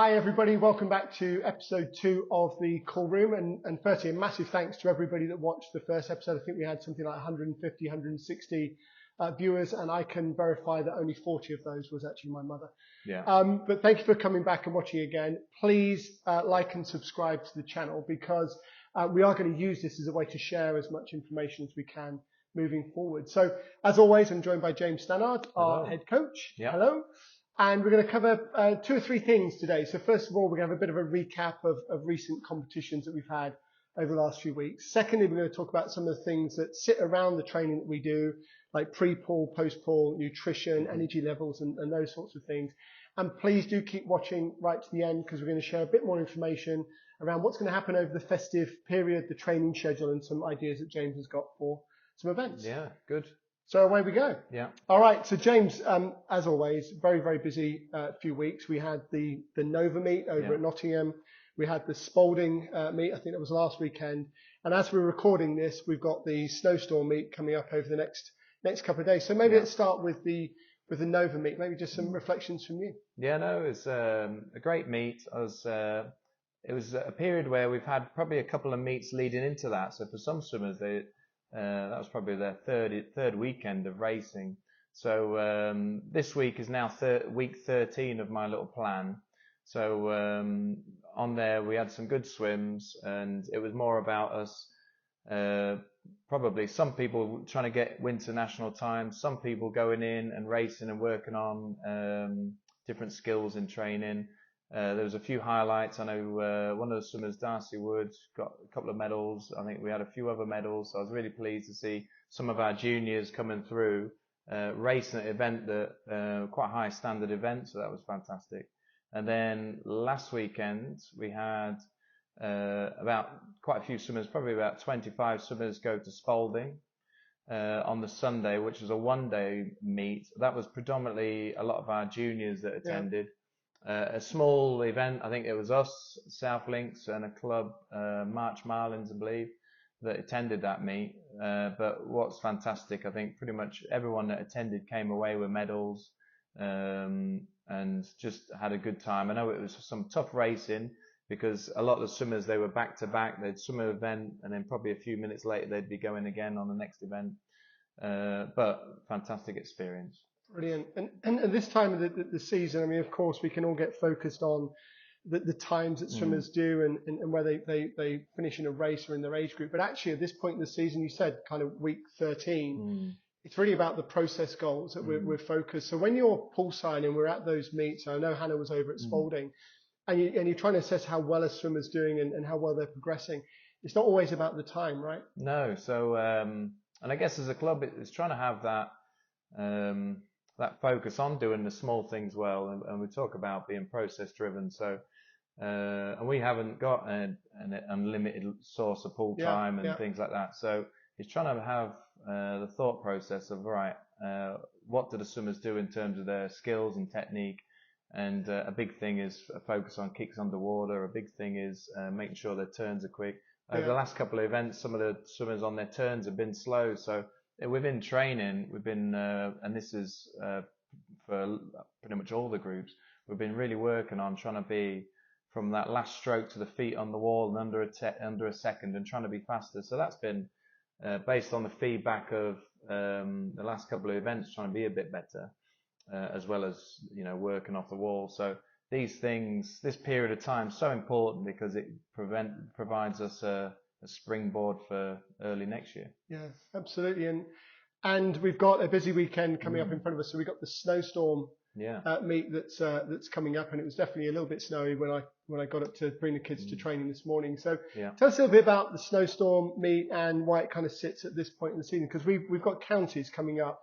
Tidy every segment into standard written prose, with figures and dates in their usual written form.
Hi everybody, welcome back to episode 2 of the Call Room, and firstly a massive thanks to everybody that watched the first episode. I think we had something like 150, 160 viewers, and I can verify that only 40 of those was actually my mother. Yeah. But thank you for coming back and watching again. Please like and subscribe to the channel, because we are going to use this as a way to share as much information as we can moving forward. So as always, I'm joined by James Stannard, our head coach. Yeah. Hello. And we're going to cover 2 or 3 things today. So first of all, we're going to have a bit of a recap of recent competitions that we've had over the last few weeks. Secondly, we're going to talk about some of the things that sit around the training that we do, like pre-pool, post-pool, nutrition, energy levels, and those sorts of things. And please do keep watching right to the end, because we're going to share a bit more information around what's going to happen over the festive period, the training schedule, and some ideas that James has got for some events. Yeah, good. So away we go. Yeah. All right. So James, as always, very, very busy few weeks. We had the Nova meet over at Nottingham. We had the Spalding meet. I think that was last weekend. And as we're recording this, we've got the Snowstorm meet coming up over the next couple of days. So maybe let's start with the Nova meet. Maybe just some reflections from you. Yeah, no, it's a great meet. It was a period where we've had probably a couple of meets leading into that. So for some swimmers, that was probably their third weekend of racing. So this week is now week 13 of my little plan. So on there we had some good swims, and it was more about us, probably some people trying to get winter national time, some people going in and racing and working on different skills in training. There was a few highlights. I know one of the swimmers, Darcy Wood, got a couple of medals. I think we had a few other medals. So I was really pleased to see some of our juniors coming through, racing at an event that quite a high standard event. So that was fantastic. And then last weekend we had about quite a few swimmers, probably about 25 swimmers, go to Spalding on the Sunday, which was a one-day meet. That was predominantly a lot of our juniors that attended. Yeah. A small event, I think it was us, South Links, and a club, March Marlins, I believe, that attended that meet. But what's fantastic, I think pretty much everyone that attended came away with medals, and just had a good time. I know it was some tough racing, because a lot of the swimmers, they were back to back. They'd swim an event, and then probably a few minutes later they'd be going again on the next event. But fantastic experience. Brilliant. And at this time of the season, I mean, of course, we can all get focused on the times that swimmers do and where they finish in a race or in their age group. But actually, at this point in the season, you said kind of week 13, it's really about the process goals that we're focused. So when you're poolside and we're at those meets, I know Hannah was over at Spalding, and you're trying to assess how well a swimmer's doing and how well they're progressing. It's not always about the time, right? No. So, and I guess as a club, it's trying to have that focus on doing the small things well, and we talk about being process driven. So, and we haven't got an unlimited source of pool time and things like that. So it's trying to have the thought process of, right, what do the swimmers do in terms of their skills and technique? And a big thing is a focus on kicks underwater. A big thing is making sure their turns are quick. Over the last couple of events, some of the swimmers on their turns have been slow. So within training, we've been, and this is for pretty much all the groups, we've been really working on trying to be from that last stroke to the feet on the wall and under a second, and trying to be faster. So that's been based on the feedback of the last couple of events, trying to be a bit better, as well as, you know, working off the wall. So these things, this period of time, so important, because it provides us a springboard for early next year. Yeah, absolutely. And we've got a busy weekend coming up in front of us. So we've got the Snowstorm meet that's coming up, and it was definitely a little bit snowy when I got up to bring the kids to training this morning. So tell us a little bit about the Snowstorm meet and why it kind of sits at this point in the season, because we've got counties coming up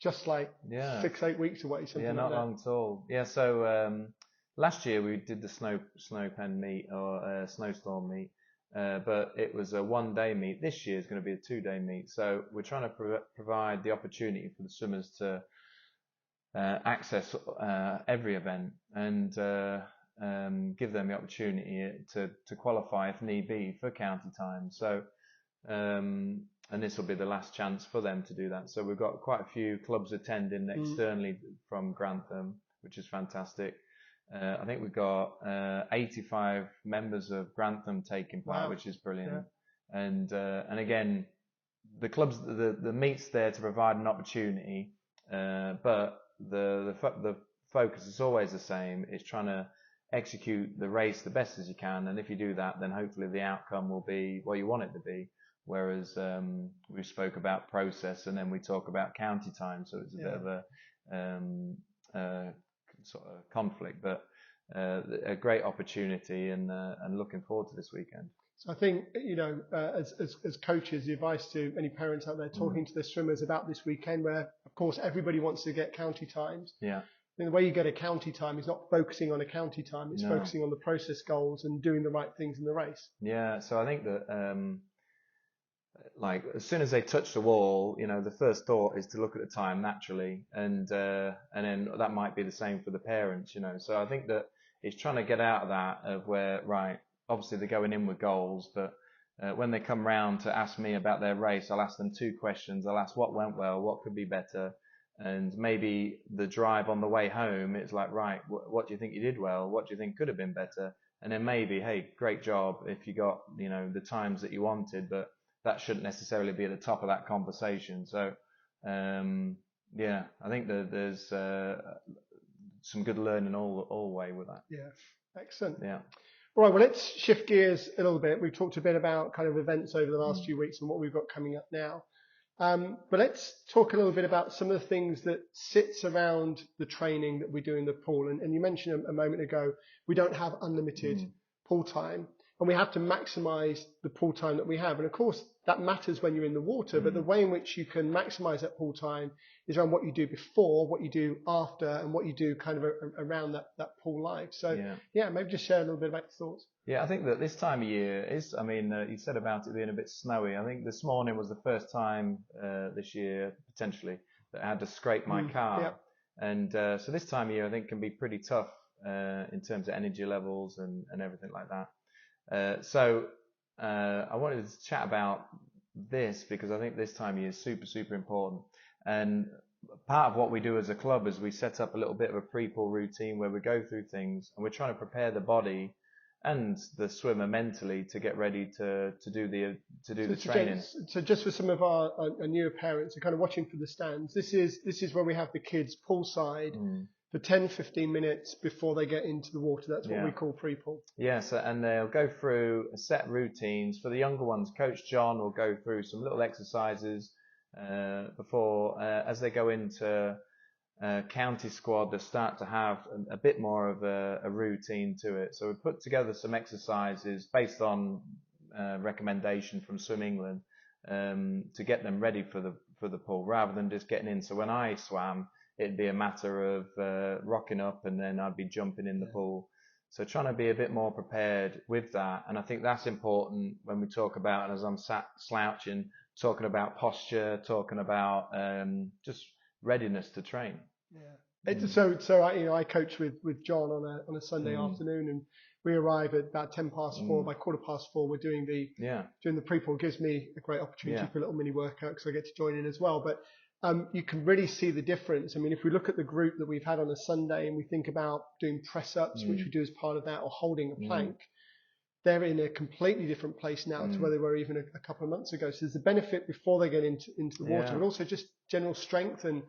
just like 6-8 weeks away. Not long at all. Yeah. So last year we did the snow pen meet, or Snowstorm meet. But it was a one-day meet. This year is going to be a 2-day meet. So we're trying to provide the opportunity for the swimmers to access every event, and give them the opportunity to qualify if need be for county time. So and this will be the last chance for them to do that. So we've got quite a few clubs attending externally from Grantham, which is fantastic. I think we've got 85 members of Grantham taking part, Wow. which is brilliant. Yeah. And again, the clubs, the meet's there to provide an opportunity, but the focus is always the same. It's trying to execute the race the best as you can, and if you do that, then hopefully the outcome will be what you want it to be. Whereas we spoke about process, and then we talk about county time, so it's a bit of a sort of conflict, but a great opportunity, and looking forward to this weekend. So I think, as coaches, the advice to any parents out there talking to their swimmers about this weekend, where of course everybody wants to get county times. Yeah. The way you get a county time is not focusing on a county time; it's focusing on the process goals and doing the right things in the race. Yeah. So I think that like as soon as they touch the wall, the first thought is to look at the time naturally, and then that might be the same for the parents. So I think that it's trying to get out of that of where obviously they're going in with goals, but when they come round to ask me about their race, I'll ask them two questions. I'll ask what went well, what could be better, and maybe the drive on the way home, it's like, right, what do you think you did well? What do you think could have been better? And then maybe, hey, great job if you got, the times that you wanted, but that shouldn't necessarily be at the top of that conversation. So, yeah, I think that there's some good learning all way with that. Yeah, excellent. Yeah. All right, well, let's shift gears a little bit. We've talked a bit about kind of events over the last few weeks and what we've got coming up now. But let's talk a little bit about some of the things that sits around the training that we do in the pool. And you mentioned a moment ago, we don't have unlimited pool time, and we have to maximize the pool time that we have. And of course, that matters when you're in the water, but the way in which you can maximize that pool time is around what you do before, what you do after, and what you do kind of around that pool life. So yeah, maybe just share a little bit about your thoughts. Yeah, I think that this time of year is, you said about it being a bit snowy. I think this morning was the first time this year, potentially, that I had to scrape my car. Yeah. And so this time of year, I think, can be pretty tough in terms of energy levels and everything like that. So I wanted to chat about this because I think this time of year is super, super important. And part of what we do as a club is we set up a little bit of a pre-pool routine where we go through things and we're trying to prepare the body and the swimmer mentally to get ready to do the training. So just for some of our newer parents who are kind of watching for the stands, this is where we have the kids poolside for 10-15 minutes before they get into the water. That's what we call pre-pool. Yes, and they'll go through a set routines. For the younger ones, Coach John will go through some little exercises before as they go into county squad, they start to have a bit more of a routine to it. So we put together some exercises based on recommendation from Swim England to get them ready for the pool rather than just getting in. So when I swam, it'd be a matter of rocking up and then I'd be jumping in the pool. So trying to be a bit more prepared with that. And I think that's important when we talk about, and as I'm sat slouching, talking about posture, talking about just readiness to train. Yeah. So I coach with John on a Sunday afternoon, and we arrive at about 4:10. By 4:15, we're doing the pre-pool. It gives me a great opportunity for a little mini workout because I get to join in as well. But you can really see the difference. I mean, if we look at the group that we've had on a Sunday and we think about doing press-ups, which we do as part of that, or holding a plank, they're in a completely different place now to where they were even a couple of months ago. So there's a benefit before they get into the water, but also just general strength and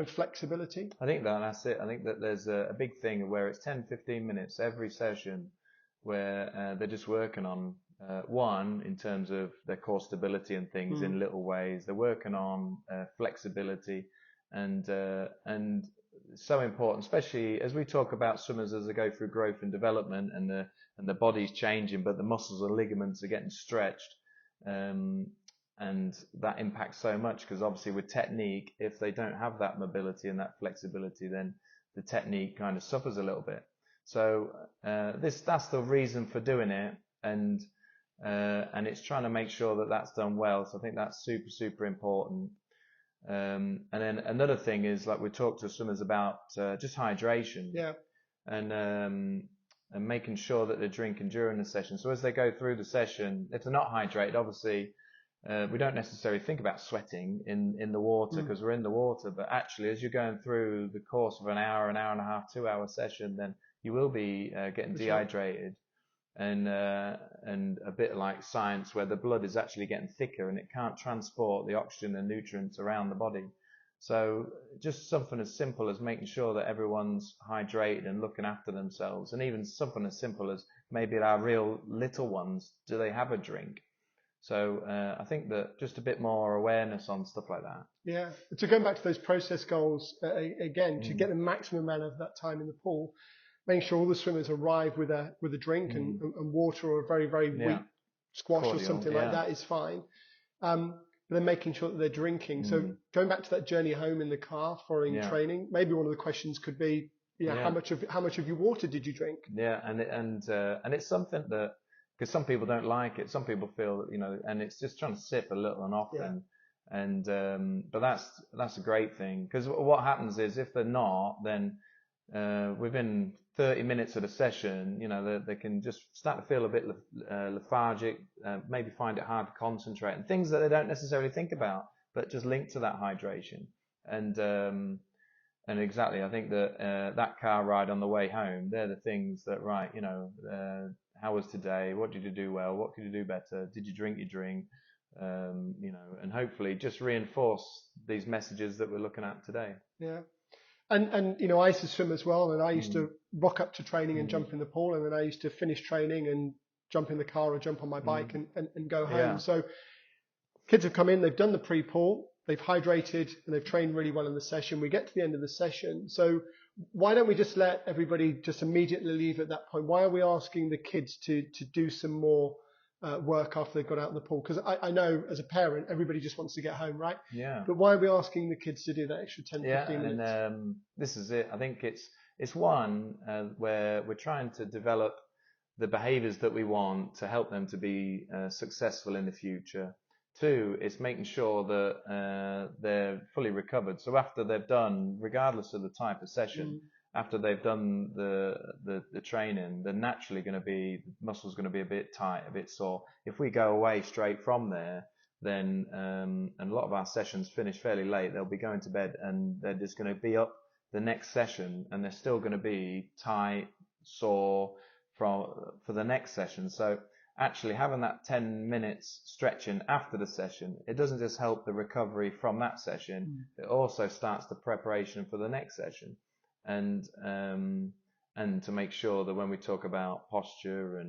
flexibility. I think that's it. I think that there's a big thing where it's 10-15 minutes every session where they're just working on one in terms of their core stability and things in little ways. They're working on flexibility and so important, especially as we talk about swimmers as they go through growth and development and the body's changing, but the muscles and ligaments are getting stretched. And that impacts so much because obviously with technique, if they don't have that mobility and that flexibility, then the technique kind of suffers a little bit. So that's the reason for doing it, and it's trying to make sure that that's done well. So I think that's super, super important. And then another thing is, like, we talked to swimmers about just hydration. Yeah. And making sure that they're drinking during the session. So as they go through the session, if they're not hydrated, obviously we don't necessarily think about sweating in the water because we're in the water. But actually, as you're going through the course of an hour and a half, 2 hour session, then you will be getting That's right. dehydrated. And a bit like science, where the blood is actually getting thicker and it can't transport the oxygen and nutrients around the body. So just something as simple as making sure that everyone's hydrated and looking after themselves, and even something as simple as maybe our real little ones, do they have a drink? So I think that just a bit more awareness on stuff like that. Yeah. So going back to those process goals again, to get the maximum amount of that time in the pool, making sure all the swimmers arrive with a drink and water or a very, very weak squash Cordial, or something like that is fine. But then making sure that they're drinking. So going back to that journey home in the car following training, maybe one of the questions could be, how much of your water did you drink? Yeah, and it's something that, because some people don't like it, some people feel that, and it's just trying to sip a little and often. But that's a great thing, because what happens is if they're not, then within 30 minutes of the session, they can just start to feel a bit lethargic, maybe find it hard to concentrate, and things that they don't necessarily think about, but just linked to that hydration. And exactly, I think that that car ride on the way home, they're the things that, right, how was today? What did you do well? What could you do better? Did you drink your drink? And hopefully just reinforce these messages that we're looking at today. Yeah. And I used to swim as well, and I used to rock up to training and jump in the pool, and then I used to finish training and jump in the car or jump on my bike and go home. Yeah. So kids have come in, they've done the pre-pool, they've hydrated, and they've trained really well in the session. We get to the end of the session. So why don't we just let everybody just immediately leave at that point? Why are we asking the kids to do some more work after they've got out in the pool? Because I know as a parent, everybody just wants to get home, right? Yeah. But why are we asking the kids to do that extra 10, 15 minutes? And this is it. I think it's one where we're trying to develop the behaviors that we want to help them to be successful in the future. Two, it's making sure that they're fully recovered. So after they've done, regardless of the type of session, after they've done the training, they're naturally going to be, the muscle's going to be a bit tight, a bit sore. If we go away straight from there, then and a lot of our sessions finish fairly late, they'll be going to bed and they're just going to be up the next session and they're still going to be tight, sore for the next session. So actually having that 10 minutes stretching after the session, it doesn't just help the recovery from that session, it also starts the preparation for the next session. And to make sure that when we talk about posture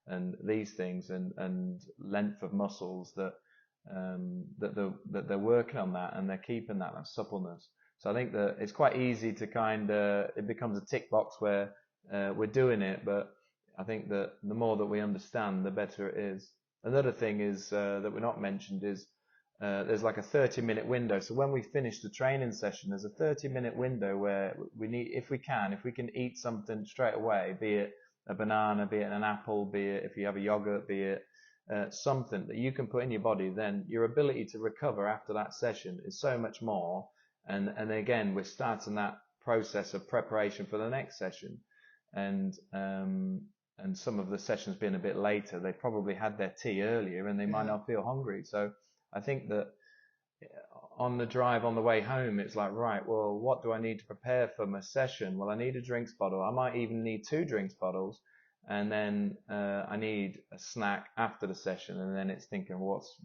and these things and length of muscles, that they're working on that and they're keeping that suppleness. So I think that it's quite easy to it becomes a tick box where we're doing it, but I think that the more that we understand, the better it is. Another thing is that we're not mentioned is there's like a 30-minute window. So when we finish the training session, there's a 30-minute window where if we can eat something straight away, be it a banana, be it an apple, be it if you have a yogurt, be it something that you can put in your body, then your ability to recover after that session is so much more. And again, we're starting that process of preparation for the next session. And some of the sessions being a bit later, they probably had their tea earlier and they might not feel hungry. So I think that on the drive on the way home, it's like, right, well, what do I need to prepare for my session? Well, I need a drinks bottle. I might even need 2 drinks bottles. And then I need a snack after the session. And then it's thinking, what's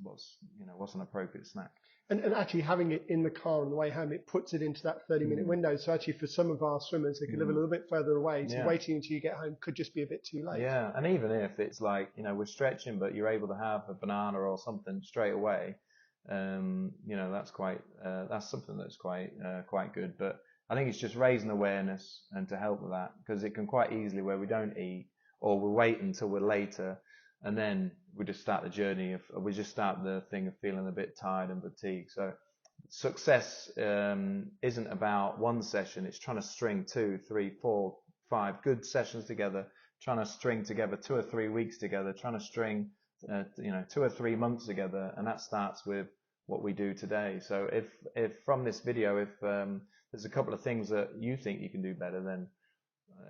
an appropriate snack? And actually having it in the car on the way home, it puts it into that 30-minute window. So actually for some of our swimmers, they could live a little bit further away. So waiting until you get home could just be a bit too late. Yeah, and even if it's like, we're stretching, but you're able to have a banana or something straight away, that's something that's quite good. But I think it's just raising awareness and to help with that, because it can quite easily where we don't eat or we wait until we're later. And then we just start the journey we just start the thing of feeling a bit tired and fatigued. So success isn't about one session. It's trying to string 2, 3, 4, 5 good sessions together, trying to string together 2 or 3 weeks together, trying to string 2 or 3 months together. And that starts with what we do today. So if from this video, if there's a couple of things that you think you can do better, then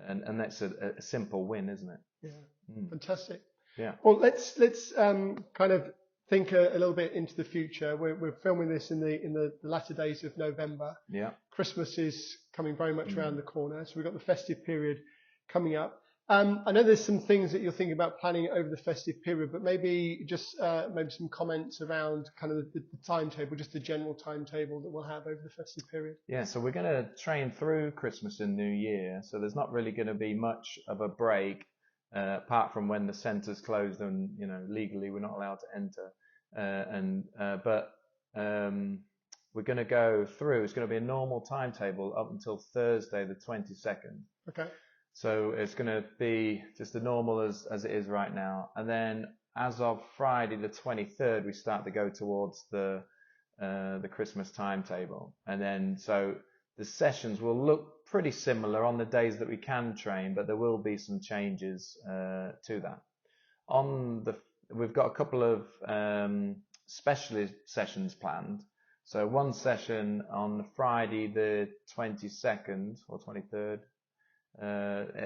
and that's a simple win, isn't it? Yeah, fantastic. Yeah. Well, let's kind of think a little bit into the future. We're filming this in the latter days of November. Yeah. Christmas is coming very much around the corner, so we've got the festive period coming up. I know there's some things that you're thinking about planning over the festive period, but maybe just maybe some comments around kind of the timetable, just the general timetable that we'll have over the festive period. Yeah, so we're going to train through Christmas and New Year, so there's not really going to be much of a break apart from when the centre's closed and legally we're not allowed to enter. But we're going to go through. It's going to be a normal timetable up until Thursday, the 22nd. Okay. So it's going to be just as normal as it is right now. And then as of Friday the 23rd, we start to go towards the Christmas timetable. And then so the sessions will look pretty similar on the days that we can train, but there will be some changes to that. We've got a couple of specialist sessions planned. So one session on Friday the 22nd or 23rd.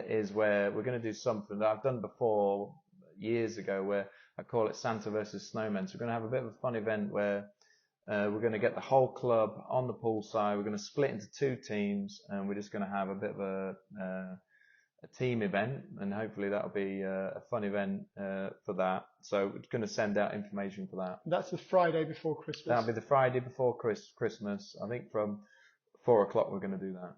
Is where we're going to do something that I've done before years ago, where I call it Santa versus Snowmen. So we're going to have a bit of a fun event where we're going to get the whole club on the pool side. We're going to split into 2 teams, and we're just going to have a bit of a team event, and hopefully that'll be a fun event for that. So we're going to send out information for that. That's the Friday before Christmas. That'll be the Friday before Christmas. I think from 4 o'clock we're going to do that.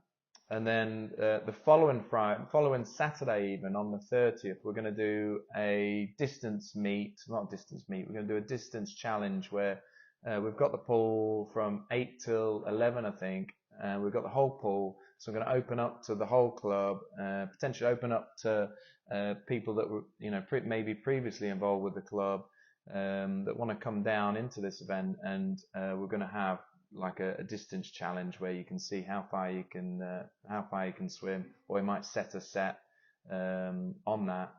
And then the following Saturday, even on the 30th, we're going to do a distance meet. Not distance meet. We're going to do a distance challenge where we've got the pool from 8 till 11, I think, and we've got the whole pool. So we're going to open up to the whole club, potentially open up to people that were, maybe previously involved with the club, that want to come down into this event, and we're going to have like a distance challenge where you can see how far you can swim, or we might set a set on that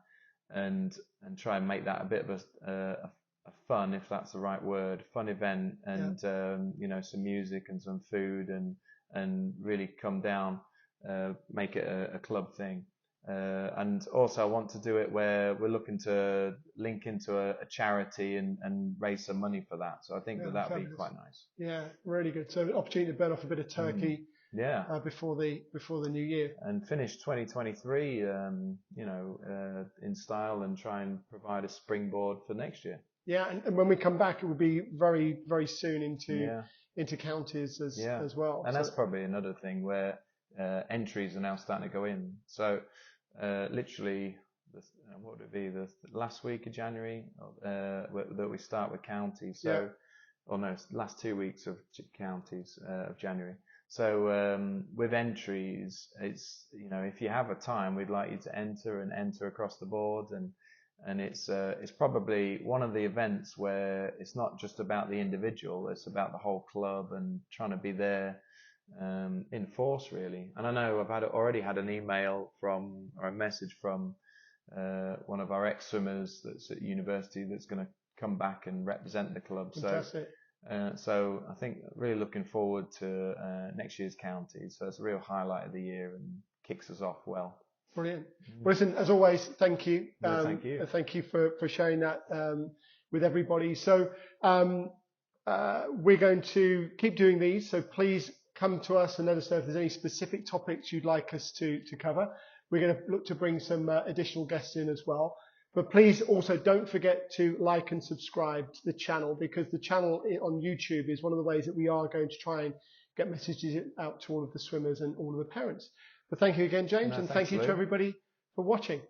and try and make that a bit of a fun, if that's the right word, fun event, and some music and some food, and really come down, make it a club thing. And also I want to do it where we're looking to link into a charity and raise some money for that. So I think that would be quite nice. Yeah, really good. So an opportunity to burn off a bit of turkey before the new year. And finish 2023 in style, and try and provide a springboard for next year. Yeah, and when we come back, it will be very, very soon into counties as well. And that's probably another thing where entries are now starting to go in. So literally, what would it be, the last week of January that we start with counties. So, last 2 weeks of counties of January. So with entries, it's if you have a time, we'd like you to enter across the board, and it's probably one of the events where it's not just about the individual, it's about the whole club and trying to be there in force, really. And I know I've already had an email or a message from one of our ex-swimmers that's at university that's going to come back and represent the club. Fantastic. So I think really looking forward to next year's counties. So it's a real highlight of the year and kicks us off well. Brilliant. Well, listen, as always, thank you. Thank you. Thank you for sharing that with everybody. So we're going to keep doing these. So please come to us and let us know if there's any specific topics you'd like us to cover. We're going to look to bring some additional guests in as well. But please also don't forget to like and subscribe to the channel, because the channel on YouTube is one of the ways that we are going to try and get messages out to all of the swimmers and all of the parents. But thank you again, James, and thank you to everybody for watching.